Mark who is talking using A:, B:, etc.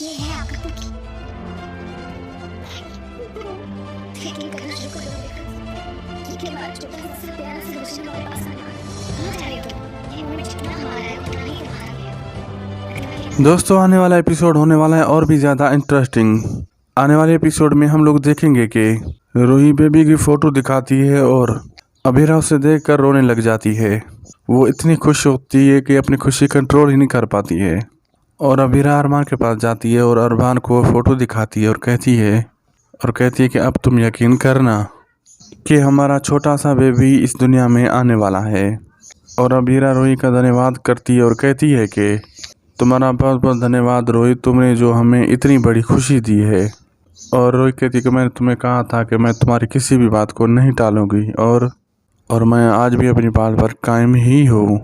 A: ये है आपका कुकी। लेकिन करना शुरू कर दो कि बार छोटा सा प्यारा सा रोशन हमारे पास आने वाला है। चाहे तो ये मोमेंट जितना हमारा है उतना ही तुम्हारा है।
B: दोस्तों, आने वाला एपिसोड होने वाला है और भी ज़्यादा इंटरेस्टिंग। आने वाले एपिसोड में हम लोग देखेंगे कि रूही बेबी की फ़ोटो दिखाती है और अभीरा उसे देखकर रोने लग जाती है। वो इतनी खुश होती है कि अपनी खुशी कंट्रोल ही नहीं कर पाती है और अभीरा अरमान के पास जाती है और अरमान को फ़ोटो दिखाती है और कहती है कि अब तुम यकीन करना कि हमारा छोटा सा बेबी इस दुनिया में आने वाला है। और अभीरा रूही का धन्यवाद करती है और कहती है कि तुम्हारा बहुत बहुत धन्यवाद रोहित, तुमने जो हमें इतनी बड़ी खुशी दी है। और रोहित कहती है कि मैंने तुम्हें कहा था कि मैं तुम्हारी किसी भी बात को नहीं टालूंगी और मैं आज भी अपनी बात पर कायम ही हूँ।